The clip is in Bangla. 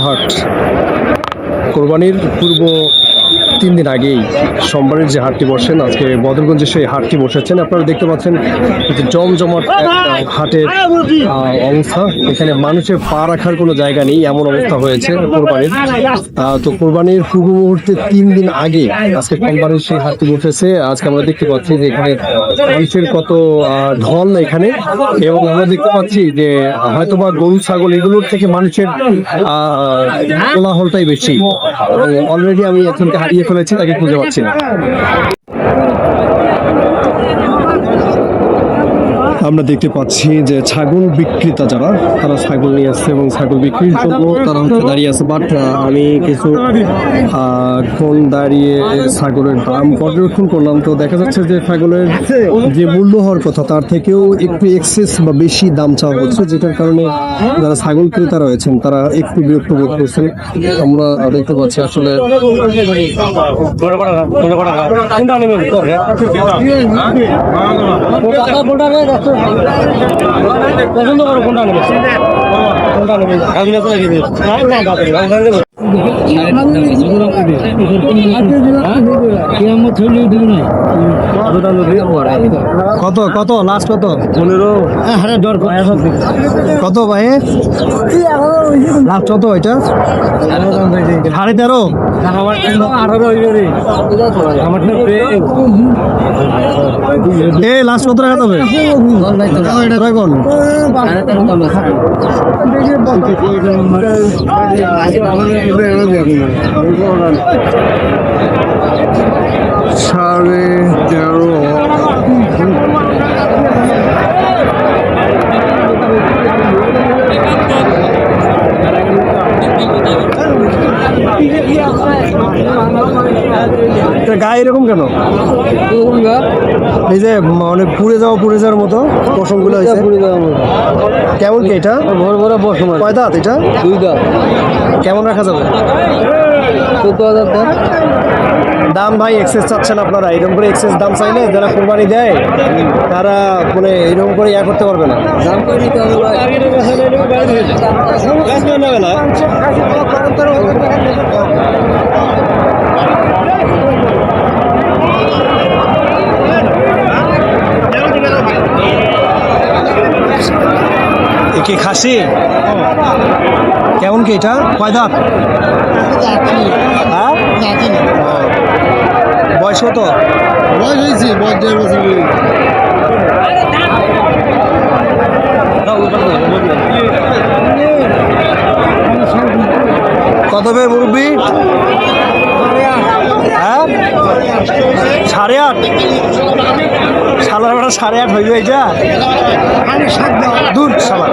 হাট কোরবানির পূর্ব 3 দিন আগেই সোমবারের যে হাটটি বসেন, আজকে বদরগঞ্জে সেই হাটটি বসেছেন। আপনারা দেখতে পাচ্ছেন জমজমাট হাটের অবস্থা। এখানে মানুষের পা রাখার কোনো জায়গা নেই, এমন অবস্থা হয়েছে কোরবানির। তো কোরবানির পূর্ব মুহূর্তে 3 দিন আগে আজকে সোমবারের সেই হাটটি বসেছে। আজকে আমরা দেখতে পাচ্ছি যে এখানে মানুষের কত ঢল এখানে, এবং আমরা দেখতে পাচ্ছি যে হয়তোবা গরু ছাগল এগুলোর থেকে মানুষের কোলাহলটাই বেশি। অলরেডি আমি একজনকে হারিয়ে ফেলেছি, তাকে খুঁজে পাচ্ছি না। আমরা দেখতে পাচ্ছি যে ছাগল বিক্রেতা যারা, তারা ছাগল নিয়ে আসছে এবং ছাগল বিক্রির জন্য তারা দাঁড়িয়ে আছে। বাট আমি কিছুক্ষণ দাঁড়িয়ে ছাগলের দাম পর্যবেক্ষণ করলাম, তো দেখা যাচ্ছে যে ছাগলের যে মূল্য হওয়ার কথা তার থেকেও একটু এক্সেস বা বেশি দাম চাওয়া হচ্ছে, যেটার কারণে যারা ছাগল ক্রেতা রয়েছেন তারা একটু বিরক্ত বোধ করছেন। আমরা দেখতে পাচ্ছি আসলে পছন্দ করো কোনটা নেবে, কোনটা নেবে? কত কত লাস্ট কত? 15। কত ভাই লাস্ট কত? এটা 13.5। এ লাস্ট কত টাকা তবে? এখন সাড়ে 13। গায়ে এরকম কেন? এই যে মানে পুড়ে যাওয়ার মতো পশমগুলো হয়েছে। কেমন কি এটা? কয় দাঁত এটা? 2 দাঁত। কেমন রাখা যাবে? 14,000 দাম ভাই এক্সেস চাচ্ছেন আপনারা। এরকম করে এক্সেস দাম চাইলে যারা কোরবানি দেয় তারা মানে এরকম করে করতে পারবে না। দাম করে নিতে হবে ভাই। কি খাসি? কেমন কি এটা? কয় দাঁত? হ্যাঁ, বয়স কত? বয়স হয়েছে, বয়স 1.5 বছর। কত বে মুরব্বি? হ্যাঁ, 8.5। সালার বেলা 8.5 হইবে এটা? দূর সালা।